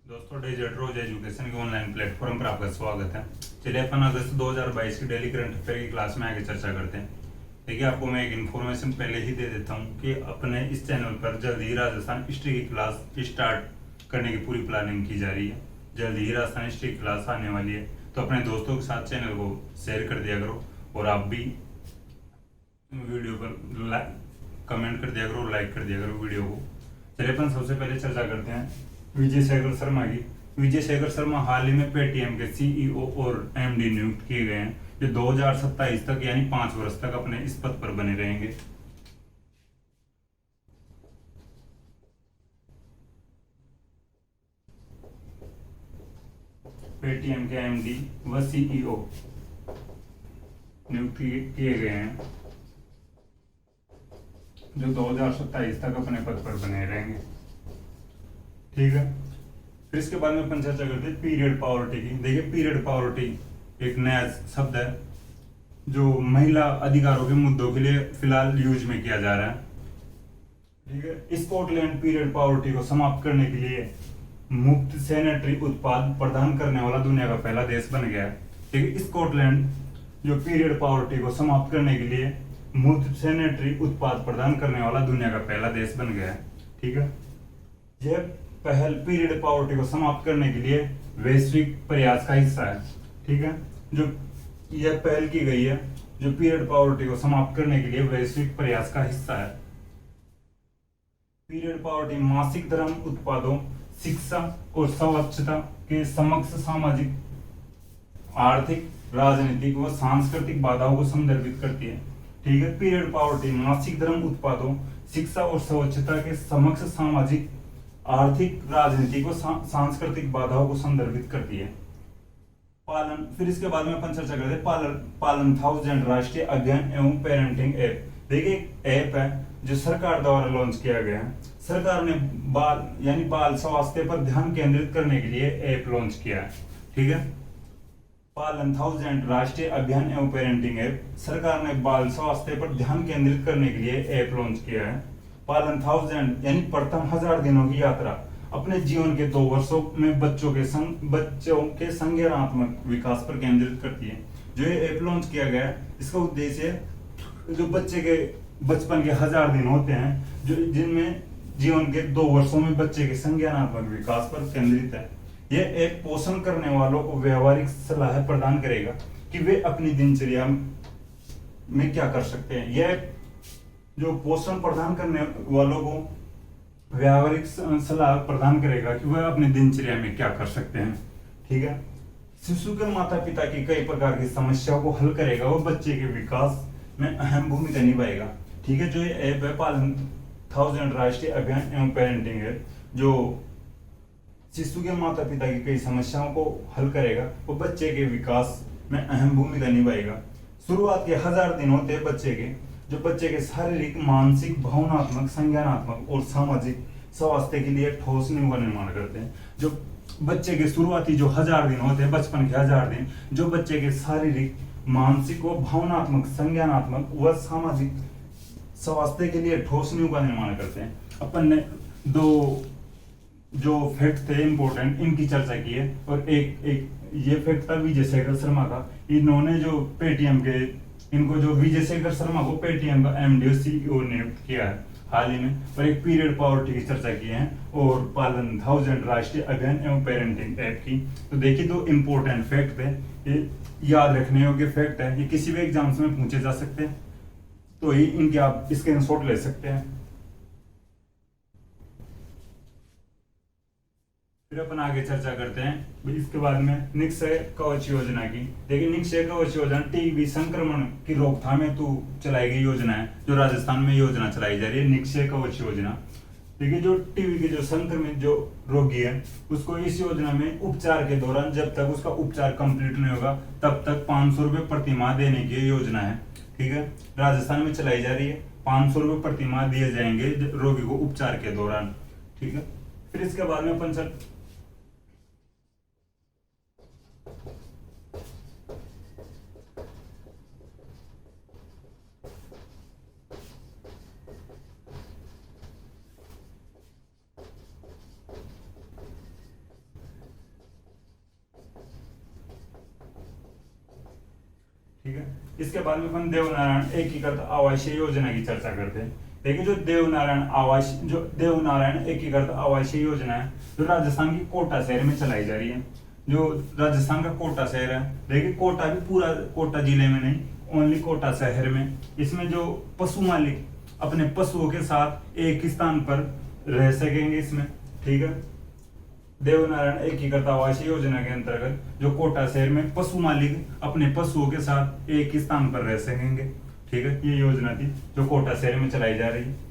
दोस्तों, डिजिटल रोज एजुकेशन के online platform पर आपका स्वागत है। चलिए अपन अगस्त 2022 की डेली करंट अफेयर की क्लास में आगे चर्चा करते हैं। देखिए, आपको मैं एक इन्फॉर्मेशन पहले ही दे देता हूँ कि अपने इस चैनल पर जल्द ही राजस्थान हिस्ट्री की क्लास स्टार्ट करने की पूरी प्लानिंग की जा रही है। जल्द ही राजस्थान हिस्ट्री की क्लास आने वाली है, तो अपने दोस्तों के साथ चैनल को शेयर कर दिया करो और आप भी वीडियो पर कमेंट कर दिया करो, लाइक कर दिया करो वीडियो को। चलिए अपन सबसे पहले चर्चा करते हैं विजय शेखर शर्मा की। विजय शेखर शर्मा हाल ही में पेटीएम के सीईओ और एमडी नियुक्त किए गए हैं, जो 2027 तक यानी 5 वर्ष तक अपने इस पद पर बने रहेंगे। पेटीएम के एमडी व सीईओ नियुक्त किए गए हैं, जो 2027 तक अपने पद पर बने रहेंगे। ठीक है, फिर इसके बाद में अपन चर्चा करते हैं पीरियड पावर्टी की। देखिए, पीरियड पावर्टी एक नया शब्द है जो महिला अधिकारों के मुद्दों के लिए फिलहाल यूज में किया जा रहा है। ठीक है, स्कॉटलैंड पीरियड पावर्टी को समाप्त करने के लिए मुफ्त सैनिटरी उत्पाद प्रदान करने वाला दुनिया का पहला देश बन गया है। ठीक है, स्कॉटलैंड जो पीरियड पावर्टी को समाप्त करने के लिए मुफ्त सैनिटरी उत्पाद प्रदान करने वाला दुनिया का पहला देश बन गया है। ठीक है, यह पहल पीरियड पावर्टी को समाप्त करने के लिए वैश्विक प्रयास का हिस्सा है। ठीक है, जो यह पहल की गई है, जो पीरियड पावर्टी को समाप्त करने के लिए वैश्विक प्रयास का हिस्सा है। पीरियड पावर्टी मासिक धर्म उत्पादों, शिक्षा और स्वच्छता के समक्ष सामाजिक, आर्थिक, राजनीतिक व सांस्कृतिक बाधाओं को संदर्भित करती है। ठीक है, पीरियड पावर्टी मासिक धर्म उत्पादों, शिक्षा और स्वच्छता के समक्ष सामाजिक, आर्थिक, राजनीतिक व सांस्कृतिक बाधाओं को संदर्भित करती है। पालन, फिर इसके बाद में अपन चर्चा करते हैं पालन 1000 राष्ट्रीय अध्ययन एवं पेरेंटिंग ऐप। देखिए, एक ऐप है जो सरकार द्वारा लॉन्च किया गया है। सरकार ने बाल स्वास्थ्य पर ध्यान केंद्रित करने के लिए ऐप लॉन्च किया है। ठीक है, पालन 1000 राष्ट्रीय अभियान एवं पेरेंटिंग ऐप, सरकार ने बाल स्वास्थ्य पर ध्यान केंद्रित करने के लिए ऐप लॉन्च किया है। पालन 1000 यानी प्रथम 1000 दिनों की यात्रा अपने जीवन के 2 वर्षों में बच्चों के संज्ञानात्मक विकास पर केंद्रित करती है। जो ये ऐप लॉन्च किया गया है, इसका उद्देश्य जो बच्चे के बचपन के 1000 दिन होते हैं, जो जिनमें जीवन के 2 वर्षों में बच्चे के संज्ञानात्मक विकास पर केंद्रित है। यह ऐप पोषण करने वालों को व्यवहारिक सलाह प्रदान करेगा कि वे अपनी दिनचर्या में क्या कर सकते हैं। यह जो पोषण प्रदान करने वालों को व्यावहारिक सलाह प्रदान करेगा कि वह अपनी दिनचर्या में क्या कर सकते हैं। ठीक है, शिशु के माता पिता की कई प्रकार की समस्याओं को हल करेगा, वह बच्चे के विकास में अहम भूमिका निभाएगा। ठीक है, जो ये ऐप है पालन 1000 राष्ट्रीय अभियान एवं पेरेंटिंग है, जो शिशु के माता पिता की कई समस्याओं को हल करेगा, वो बच्चे के विकास में अहम भूमिका निभाएगा। शुरुआत के 1000 दिन होते हैं बच्चे के, जो बच्चे के शारीरिक, मानसिक, भावनात्मक, संज्ञानात्मक और सामाजिक स्वास्थ्य के लिए ठोस नींव का निर्माण करते हैं। जो बच्चे के शुरुआती जो 1000 दिन होते हैं, बचपन के 1000 दिन, जो बच्चे के शारीरिक, मानसिक व भावनात्मक, संज्ञानात्मक व सामाजिक स्वास्थ्य के लिए ठोस नींव का निर्माण करते हैं। अपन ने 2 जो फैक्ट थे इंपॉर्टेंट, इनकी चर्चा की है, और एक ये फैक्ट था विजय शेखर शर्मा का। इन्होंने जो पेटीएम के, इनको जो विजय शेखर शर्मा को पेटीएम का एमडी सीईओ नियुक्त किया है हाल ही में, और एक पीरियड पावर्टी की चर्चा की है, और पालन 1000 राष्ट्रीय अभियान एवं पेरेंटिंग ऐप की। तो देखिए, 2 इंपॉर्टेंट फैक्ट है, ये याद रखने योग्य फैक्ट है, ये किसी भी एग्जाम्स में पूछे जा सकते हैं, तो ये इनके आप स्क्रीनशॉट ले सकते हैं। फिर अपन आगे चर्चा करते हैं इसके बाद में निक्षय कवच योजना की। देखिए, निक्षय कवच योजना टीबी संक्रमण की रोकथाम हेतु चलाई गई योजना है, जो राजस्थान में योजना चलाई जा रही है, निक्षय कवच योजना। देखिए, जो टीबी के जो संक्रमित जो रोगी है, उसको इस योजना में उपचार के दौरान, जब तक उसका उपचार कंप्लीट नहीं होगा, तब तक 500 रुपये प्रति माह देने की योजना है। ठीक है, राजस्थान में चलाई जा रही है, 500 रुपये प्रति माह दिए जाएंगे रोगी को उपचार के दौरान। ठीक है, फिर इसके बाद में अपन ठीक है। इसके बाद में अपन देवनारायण एकीकृत आवासीय योजना की चर्चा करते हैं। देखिए जो देवनारायण एकीकृत आवासीय योजना है, जो राजस्थान की कोटा शहर में चलाई जा रही है। जो राजस्थान का कोटा शहर है, देखिए कोटा भी पूरा कोटा जिले में नहीं, ओनली कोटा शहर में। इसमें जो पशु मालिक अपने पशुओं के साथ एक स्थान पर रह सकेंगे इसमें, ठीक है। देवनारायण एकीकृत आवासीय योजना के अंतर्गत जो कोटा शहर में पशु मालिक अपने पशुओं के साथ एक स्थान पर रह सकेंगे, ठीक है। ये योजना थी जो कोटा शहर में चलाई जा रही है।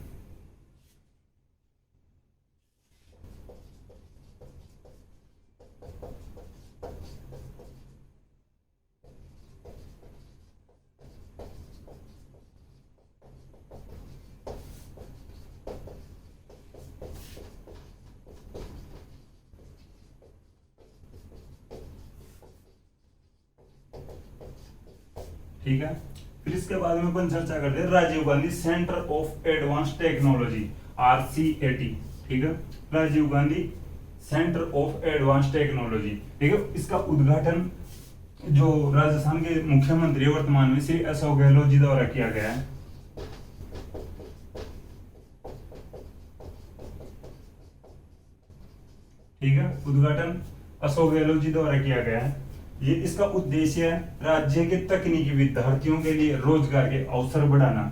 ठीक है। फिर इसके बाद में अपन चर्चा करते हैं Rajiv Gandhi centre of advance technology, RCAT, ठीक है। Rajiv Gandhi centre of advance technology, ठीक है। इसका उद्घाटन जो राजस्थान के मुख्यमंत्री वर्तमान में श्री अशोक गहलोत जी द्वारा किया गया है। ठीक है, उद्घाटन अशोक गहलोत जी द्वारा किया गया है। ये इसका उद्देश्य है राज्य के तकनीकी विद्यार्थियों के लिए रोजगार के अवसर बढ़ाना,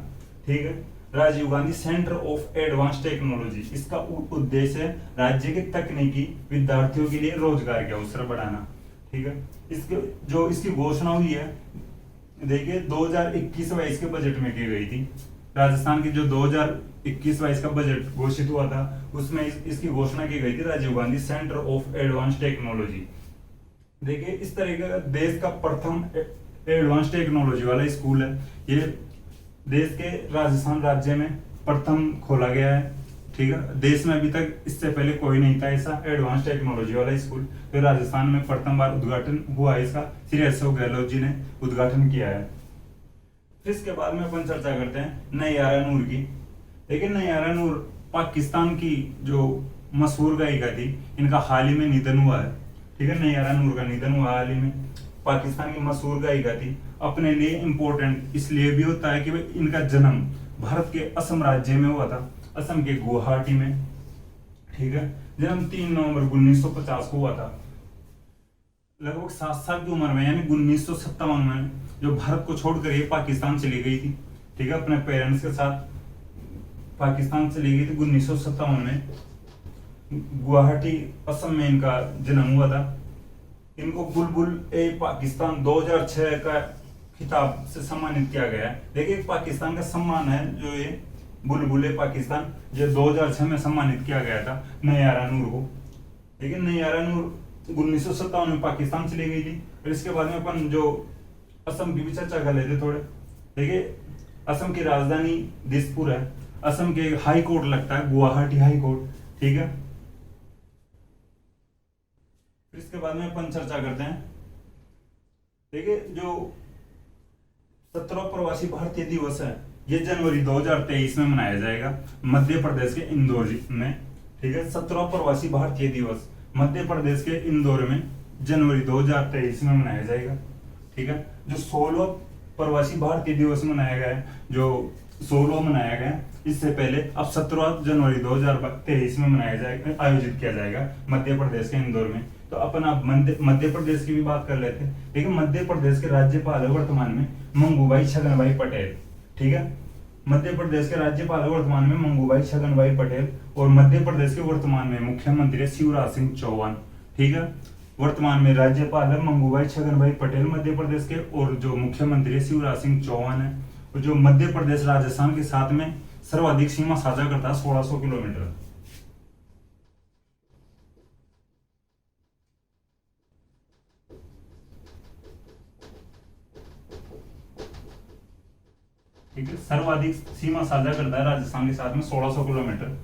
ठीक है। Rajiv Gandhi centre of advance technology, इसका उद्देश्य है राज्य के तकनीकी विद्यार्थियों के लिए रोजगार के अवसर बढ़ाना, ठीक है। इसकी घोषणा हुई है, देखिए 2021-22 के बजट में की गई थी। राजस्थान की जो 2021-22 का बजट घोषित हुआ था, उसमें इसकी घोषणा की गई थी Rajiv Gandhi centre of advance technology. देखिए इस तरीके का देश का प्रथम एडवांस टेक्नोलॉजी वाला स्कूल है। ये देश के राजस्थान राज्य में प्रथम खोला गया है, ठीक है। देश में अभी तक इससे पहले कोई नहीं था ऐसा एडवांस टेक्नोलॉजी वाला स्कूल, तो राजस्थान में प्रथम बार उद्घाटन हुआ है इसका। श्री अशोक गहलोत जी ने उद्घाटन किया है। फिर इसके बाद में अपन चर्चा करते हैं नैयारा नूर की। देखिए नैयारा नूर पाकिस्तान की जो मशहूर गायिका थी, इनका हाल ही में निधन हुआ है, ठीक है। नैयारा नूर का निधन हुआ हाल ही में। पाकिस्तान की मशहूर गायिका थी। अपने लिए इम्पोर्टेंट इसलिए भी होता है कि भाई इनका जन्म भारत के असम राज्य में हुआ था, असम के गुवाहाटी में, ठीक है। जन्म 3 नवंबर 1950 को हुआ था। लगभग 7 साल की उम्र में, यानी 1957 में जो भारत को छोड़कर ये पाकिस्तान चली गई थी, ठीक है। अपने पेरेंट्स के साथ पाकिस्तान चली गई थी 1957 में। गुवाहाटी असम में इनका जन्म हुआ था। इनको बुलबुल ए पाकिस्तान 2006 का खिताब से सम्मानित किया गया है। देखिए पाकिस्तान का सम्मान है जो ये बुलबुल ए पाकिस्तान, जो 2006 में सम्मानित किया गया था नैयारा नूर को। लेकिन नैयारा नूर 1957 में पाकिस्तान चली गई थी। फिर इसके बाद में अपन जो असम की भी चर्चा कर लेते थोड़े। देखिए असम की राजधानी दिसपुर है। असम के हाई कोर्ट लगता है गुवाहाटी हाई कोर्ट, ठीक है। फिर इसके बाद में अपन चर्चा करते हैं, देखिए जो 17वां प्रवासी भारतीय दिवस है, ये जनवरी 2023 में मनाया जाएगा मध्य प्रदेश के इंदौर में, ठीक है। 17वां प्रवासी भारतीय दिवस मध्य प्रदेश के इंदौर में जनवरी 2023 में मनाया जाएगा, ठीक है। जो 16वां प्रवासी भारतीय दिवस मनाया गया है, जो 16वां मनाया गया, इससे पहले अब 17 जनवरी 2023 में मनाया जाएगा, आयोजित किया जाएगा मध्य प्रदेश के इंदौर में। तो अपन अब मध्य प्रदेश की भी बात कर लेते हैं। देखिए मध्य प्रदेश के राज्यपाल है वर्तमान में मंगूभाई छगनभाई पटेल, ठीक है। मध्य प्रदेश के राज्यपाल है वर्तमान में मंगूभाई छगनभाई पटेल, और मध्य प्रदेश के वर्तमान में मुख्यमंत्री है शिवराज सिंह चौहान, ठीक है। वर्तमान में राज्यपाल है मंगूभाई छगनभाई पटेल मध्य प्रदेश के, और जो मुख्यमंत्री है शिवराज सिंह चौहान है। और जो मध्य प्रदेश राजस्थान के साथ में सर्वाधिक सीमा साझा करता है 1600 किलोमीटर। ठीक है, सर्वाधिक सीमा साझा करता है राजस्थान के साथ में 1600 किलोमीटर।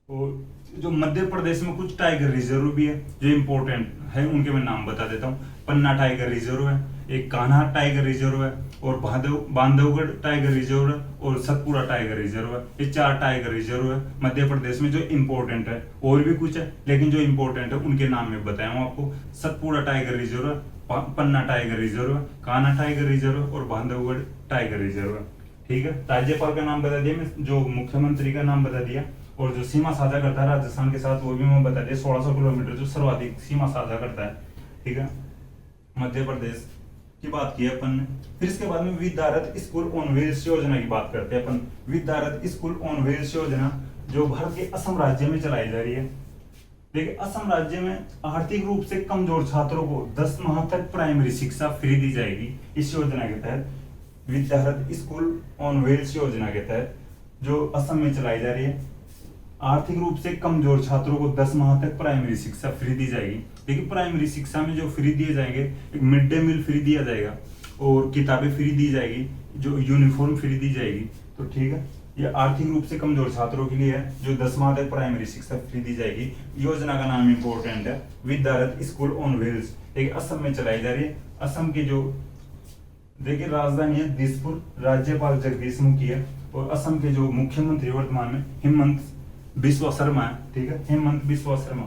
और जो मध्य प्रदेश में कुछ टाइगर रिजर्व भी है जो इंपॉर्टेंट है, उनके मैं नाम बता देता हूँ। पन्ना टाइगर रिजर्व है, एक कान्हा टाइगर रिजर्व है, और बांधवगढ़ टाइगर रिजर्व है, और सतपुड़ा टाइगर रिजर्व है। ये 4 टाइगर रिजर्व है मध्य प्रदेश में जो इम्पोर्टेंट है। और भी कुछ है लेकिन जो इम्पोर्टेंट है उनके नाम में बताया हूँ आपको। सतपुड़ा टाइगर रिजर्व है, पन्ना टाइगर रिजर्व है, कान्हा टाइगर रिजर्व और बांधवगढ़ टाइगर रिजर्व है। ठीक है, राज्यपाल का नाम बता दिया मैं, जो मुख्यमंत्री का नाम बता दिया, और जो सीमा साझा करता है राजस्थान के साथ वो भी मैं बता दिया। 1600 किलोमीटर जो सर्वाधिक सीमा साझा करता है। ठीक है, मध्य प्रदेश की बात की अपन ने। फिर इसके बाद में विद्यारथ स्कूल ऑन व्हील्स योजना की बात करते हैं अपन। विद्यारथ स्कूल ऑन व्हील्स योजना जो भारत के असम राज्य में चलाई जा रही है। देखिए, असम राज्य में आर्थिक रूप से कमजोर छात्रों को 10 माह तक प्राइमरी शिक्षा फ्री दी जाएगी। इस योजना के तहत, विद्यारथ स्कूल ऑन व्हील्स योजना के तहत जो असम में चलाई जा रही है, आर्थिक रूप से कमजोर छात्रों को 10 माह तक प्राइमरी शिक्षा फ्री दी जाएगी। देखिए, प्राइमरी शिक्षा में जो फ्री दिए जाएंगे, एक मिड डे मील फ्री दिया जाएगा, और किताबें फ्री दी जाएगी, जो यूनिफॉर्म फ्री दी जाएगी। तो ठीक है, ये आर्थिक रूप से कमजोर छात्रों के लिए है, जो 10 माह तक प्राइमरी शिक्षा फ्री दी जाएगी। योजना का नाम इंपॉर्टेंट है, विद्यारथ स्कूल ऑन व्हील्स। एक असम में चलाई जा रही है। असम की जो देखिए राजधानी है दिसपुर, राज्यपाल जगदीश मुखी है, और असम के जो मुख्यमंत्री वर्तमान में हेमंत बिस्वा शर्मा है। ठीक है, हेमंत बिस्वा शर्मा।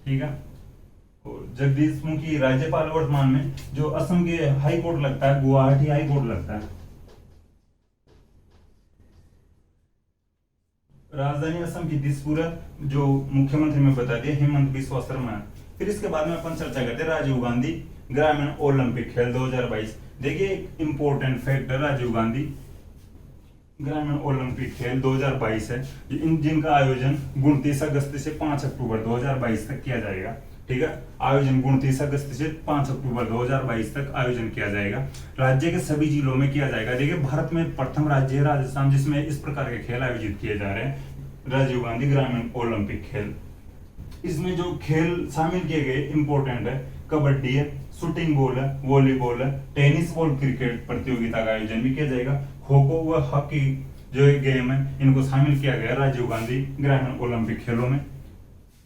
ठीक है, और जगदीश मुखी राज्यपाल वर्तमान में। जो असम के हाई कोर्ट लगता है, गुवाहाटी हाई कोर्ट लगता है। राजधानी असम की दिसपुर है, जो मुख्यमंत्री में बता दिया हेमंत बिस्वा शर्मा है। फिर इसके बाद में अपन चर्चा करते हैं राजीव गांधी ग्रामीण ओलंपिक खेल 2022। देखिए, एक इंपॉर्टेंट फैक्टर राजीव गांधी ग्रामीण ओलंपिक खेल 2022 है, जिनका आयोजन 29 अगस्त से 5 अक्टूबर 2022 तक किया जाएगा। ठीक है, आयोजन 29 अगस्त से 5 अक्टूबर 2022 तक आयोजन किया जाएगा। राज्य के सभी जिलों में किया जाएगा। देखिए, भारत में प्रथम राज्य है राजस्थान जिसमें इस प्रकार के खेल आयोजित किए जा रहे हैं, राजीव गांधी ग्रामीण ओलंपिक खेल। इसमें जो खेल शामिल किए गए इंपॉर्टेंट है, कबड्डी है, शूटिंग बॉल है, वॉलीबॉल है, टेनिस बॉल क्रिकेट प्रतियोगिता का आयोजन भी किया जाएगा। खो खो व हॉकी जो एक गेम है, इनको शामिल किया गया राजीव गांधी ग्रामीण ओलंपिक खेलों में।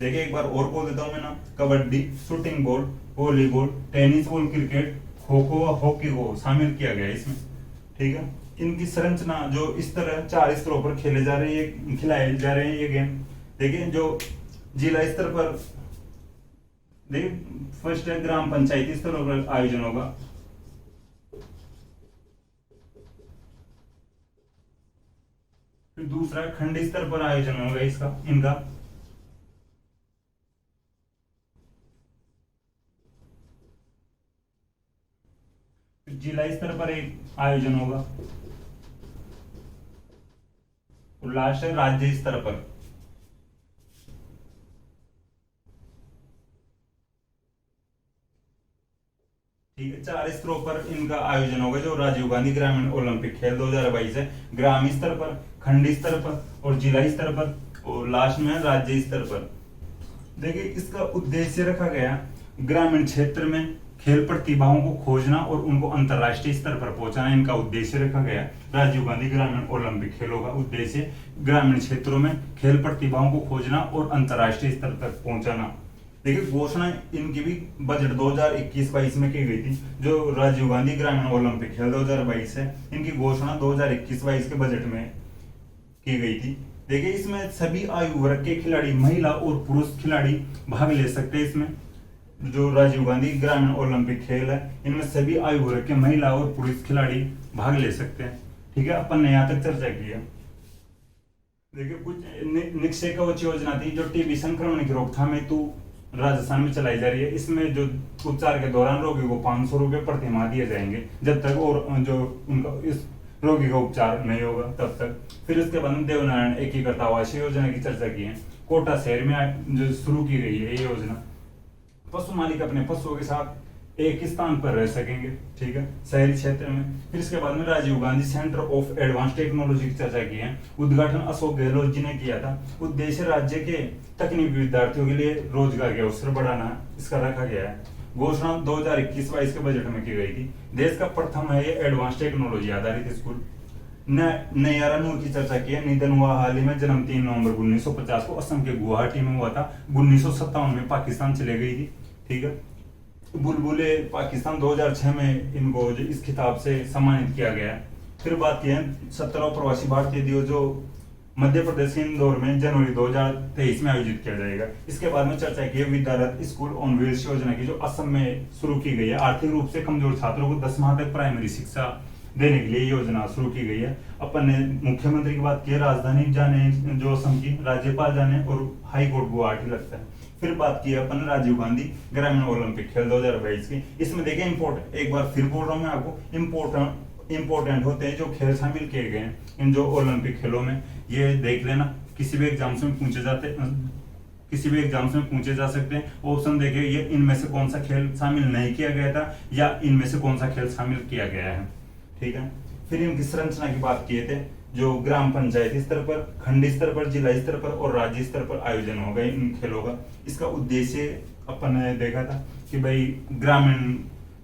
देखिए, एक बार और बोल देता हूं मैं ना, kabaddi, shooting ball, volleyball, tennis ball cricket, kho kho व हॉकी को शामिल किया गया इसमें। ठीक है, इनकी संरचना जो इस तरह 4 स्तरों पर खिलाए जा रहे हैं ये गेम। देखिए, जो जिला स्तर पर, देखिए फर्स्ट है ग्राम पंचायती स्तर पर आयोजन होगा। फिर दूसरा खंड स्तर पर आयोजन होगा इनका। फिर जिला स्तर पर एक आयोजन होगा, और लास्ट है राज्य स्तर पर। ठीक है, 4 स्तरों पर इनका आयोजन होगा, जो राजीव गांधी ग्रामीण ओलंपिक खेल 2022 है। ग्राम स्तर पर, खंड स्तर पर, और जिला स्तर पर, और लास्ट में राज्य स्तर पर। देखिए, इसका उद्देश्य रखा गया ग्रामीण क्षेत्र में खेल प्रतिभाओं को खोजना और उनको अंतरराष्ट्रीय स्तर पर पहुंचाना। इनका उद्देश्य रखा गया राजीव गांधी ग्रामीण ओलंपिक खेलों का उद्देश्य ग्रामीण क्षेत्रों में खेल प्रतिभाओं को खोजना और अंतरराष्ट्रीय स्तर तक पहुंचाना। देखिए, घोषणा इनकी भी बजट 2021-22 में की गई थी। जो राजीव गांधी ग्रामीण ओलंपिक खेल 2022 है, इनकी घोषणा 2021-22 के बजट में की गई थी। देखिए, इसमें सभी आयु वर्ग के खिलाड़ी, महिला और पुरुष खिलाड़ी भाग ले सकते हैं। इसमें जो राजीव गांधी ग्रामीण ओलंपिक खेल है, इनमें सभी आयु वर्ग के महिला और पुरुष खिलाड़ी भाग ले सकते हैं। ठीक है, अपन ने यहाँ तक चर्चा की है। देखिए, कुछ निक्षय कवच योजना थी जो टीबी संक्रमण की रोकथाम हेतु राजस्थान में चलाई जा रही है। इसमें जो उपचार के दौरान रोगी को 500 रुपए प्रति माह दिए जाएंगे, जब तक और जो उनका इस रोगी का उपचार नहीं होगा तब तक। फिर उसके बाद देवनारायण एकीकृत आवास योजना की चर्चा की है। कोटा शहर में जो शुरू की गई है ये योजना, पशु मालिक अपने पशुओं के साथ एक ही स्थान पर रह सकेंगे। ठीक है, शहरी क्षेत्र में। फिर इसके बाद में Rajiv Gandhi centre of advance technology की चर्चा की है। उद्घाटन अशोक गहलोत जी ने किया था। उद्देश्य राज्य के तकनीकी विद्यार्थियों के लिए रोजगार के अवसर बढ़ाना इसका रखा गया है। घोषणा 2021-22 के बजट में की गई थी। देश का प्रथम है ये एडवांस टेक्नोलॉजी आधारित स्कूल। नयारा नूर की चर्चा की है। निधन हुआ हाल ही में, जन्म 3 नवंबर 1950 को असम के गुवाहाटी में हुआ था। 1957 में पाकिस्तान चले गई थी। ठीक है। बुलबुले पाकिस्तान 2006 में इनको इस खिताब से सम्मानित किया गया है। फिर बात की है 17वां प्रवासी भारतीय दिवस, जो मध्य प्रदेश के इंदौर में जनवरी 2023 में आयोजित किया जाएगा। इसके बाद में चर्चा की है विद्यारथ स्कूल ऑन व्हील्स योजना की, जो असम में शुरू की गई है। आर्थिक रूप से कमजोर छात्रों को 10वां तक प्राइमरी शिक्षा देने के लिए योजना शुरू की गई है। अपन ने मुख्यमंत्री की बात की है, राजधानी जाने जो असम की, राज्यपाल जाने, और हाई कोर्ट गुवाहाटी लगता है। फिर बात की अपन राजीव गांधी ग्रामीण ओलंपिक खेल 2022 की। इसमें देखिए इम्पोर्ट, एक बार फिर बोल रहा हूं मैं आपको, इम्पोर्टेंट होते हैं जो खेल शामिल किए गए हैं इन जो ओलंपिक खेलों में। ये देख लेना, किसी भी एग्जाम्स में पूछे जाते, किसी भी एग्जाम्स में पूछे जा सकते हैं। ऑप्शन देखिए, ये इनमें से कौन सा खेल शामिल नहीं किया गया था, या इनमें से कौन सा खेल शामिल किया गया है। ठीक है। फिर इनकी संरचना की बात किए थे, जो ग्राम पंचायत स्तर पर, खंड स्तर पर, जिला स्तर पर और राज्य स्तर पर आयोजन होगा इन खेलों का। इसका उद्देश्य अपन ने देखा था कि भाई ग्रामीण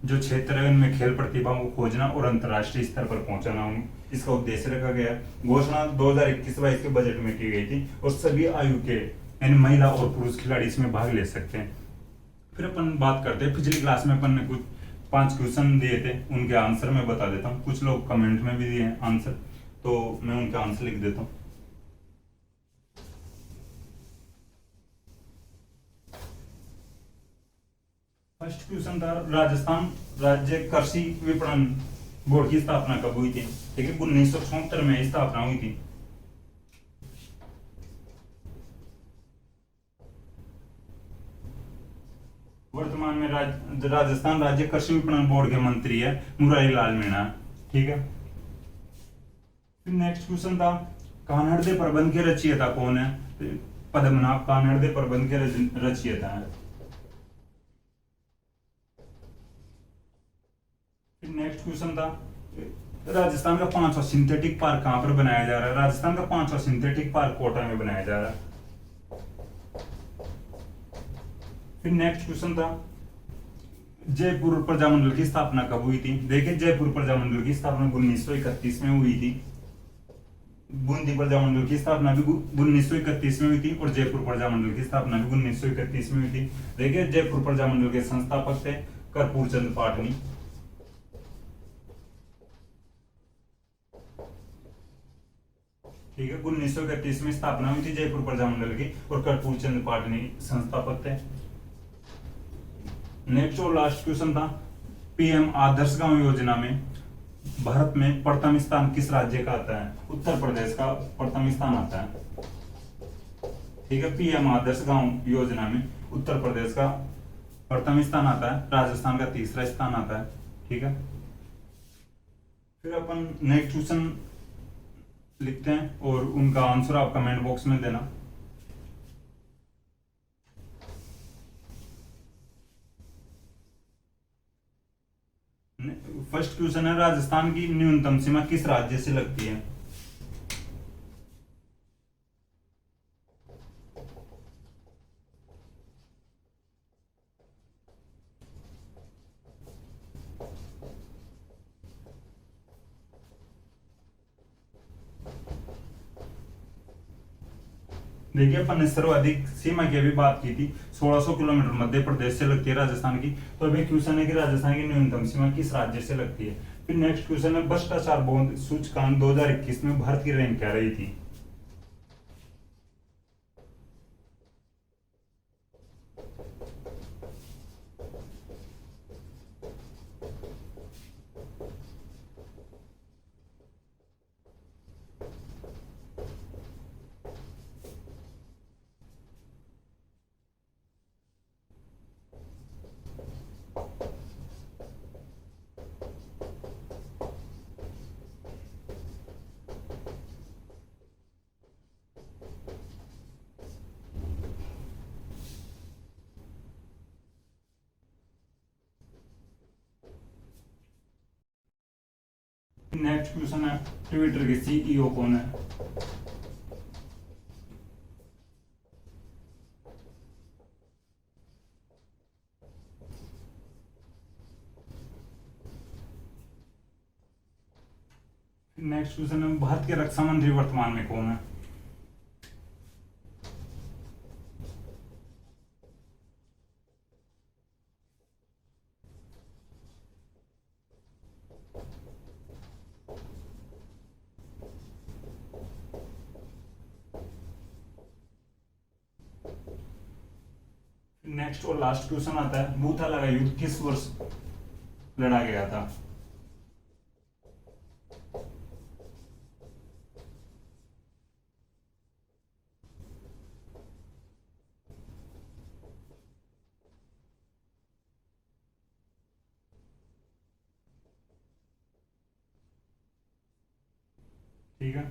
जो क्षेत्र है उनमें खेल प्रतिभाओं को खोजना और अंतर्राष्ट्रीय स्तर पर पहुंचाना, इसका उद्देश्य रखा गया। घोषणा 2021-22 के बजट में की गई थी, और सभी आयु के यानी महिला और पुरुष खिलाड़ी इसमें भाग ले सकते हैं। फिर अपन बात करते हैं, पिछली क्लास में अपन ने कुछ 5 क्वेश्चन दिए थे, उनके आंसर मैं बता देता हूँ। कुछ लोग कमेंट में भी दिए हैं आंसर, तो मैं उनका आंसर लिख देता हूँ। फर्स्ट क्वेश्चन था, राजस्थान राज्य कृषि विपणन बोर्ड की स्थापना कब हुई थी? ठीक है, 1974 में स्थापना हुई थी। वर्तमान में राजस्थान राज्य कृषि विपणन बोर्ड के मंत्री है मुरारी लाल मीणा। ठीक है। फिर नेक्स्ट क्वेश्चन था, कानड़ प्रबंध के रचयिता कौन है? पद्मनाभ कानड़ प्रबंध के रचयिता है। फिर नेक्स्ट क्वेश्चन था, राजस्थान का 5वां सिंथेटिक पार्क कहां पर बनाया जा रहा है? राजस्थान का 5वां सिंथेटिक पार्क कोटा में बनाया जा रहा है। फिर नेक्स्ट क्वेश्चन था, जयपुर प्रजामंडल की स्थापना कब हुई थी? देखिए, जयपुर प्रजामंडल की स्थापना 1931 में हुई थी। बूंदी प्रजामंडल की स्थापना भी 1931 में हुई थी, और जयपुर प्रजामंडल की स्थापना भी 1931 में हुई थी। देखिए, जयपुर प्रजामंडल के संस्थापक थे कर्पूर चंद पाटनी। ठीक है, 1931 में स्थापना हुई थी जयपुर प्रजामंडल की, और कर्पूर चंद पाटनी संस्थापक थे। नेक्स्ट और लास्ट क्वेश्चन था, पीएम आदर्श गांव योजना में भारत में प्रथम स्थान किस राज्य का आता है? उत्तर प्रदेश का प्रथम स्थान आता है। ठीक है, पीएम आदर्श गांव योजना में उत्तर प्रदेश का प्रथम स्थान आता है, राजस्थान का तीसरा स्थान आता है। ठीक है। फिर अपन नेक्स्ट क्वेश्चन लिखते हैं, और उनका आंसर आप कमेंट बॉक्स में देना। फर्स्ट क्वेश्चन है, राजस्थान की न्यूनतम सीमा किस राज्य से लगती है? देखिए, अपन ने सर्वाधिक सीमा की अभी बात की थी, 1600 किलोमीटर मध्य प्रदेश से लगती है राजस्थान की। तो अभी क्वेश्चन है कि राजस्थान की न्यूनतम सीमा किस राज्य से लगती है। फिर नेक्स्ट क्वेश्चन है, भ्रष्टाचार बॉन्ड सूचकांक 2021 में भारत की रैंक क्या रही थी? नेक्स्ट क्वेश्चन है, ट्विटर के सीईओ कौन है? नेक्स्ट क्वेश्चन है, भारत के रक्षा मंत्री वर्तमान में कौन है? नेक्स्ट और लास्ट क्वेश्चन आता है, भूथाला का युद्ध किस वर्ष लड़ा गया था? ठीक है,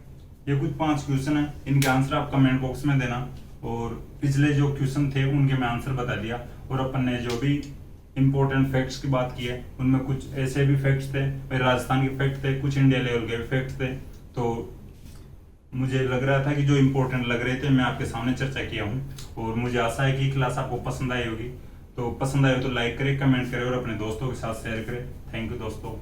ये कुछ 5 क्वेश्चन है, इनके आंसर आप कमेंट बॉक्स में देना। और पिछले जो क्वेश्चन थे उनके मैं आंसर बता दिया, और अपन ने जो भी इंपॉर्टेंट फैक्ट्स की बात की है उनमें कुछ ऐसे भी फैक्ट्स थे, राजस्थान के फैक्ट थे, कुछ इंडिया लेवल के फैक्ट्स थे। तो मुझे लग रहा था कि जो इंपॉर्टेंट लग रहे थे मैं आपके सामने चर्चा किया हूँ, और मुझे आशा है कि क्लास आपको पसंद आई होगी। तो पसंद आए तो लाइक करें, कमेंट करें और अपने दोस्तों के साथ शेयर करें। थैंक यू दोस्तों।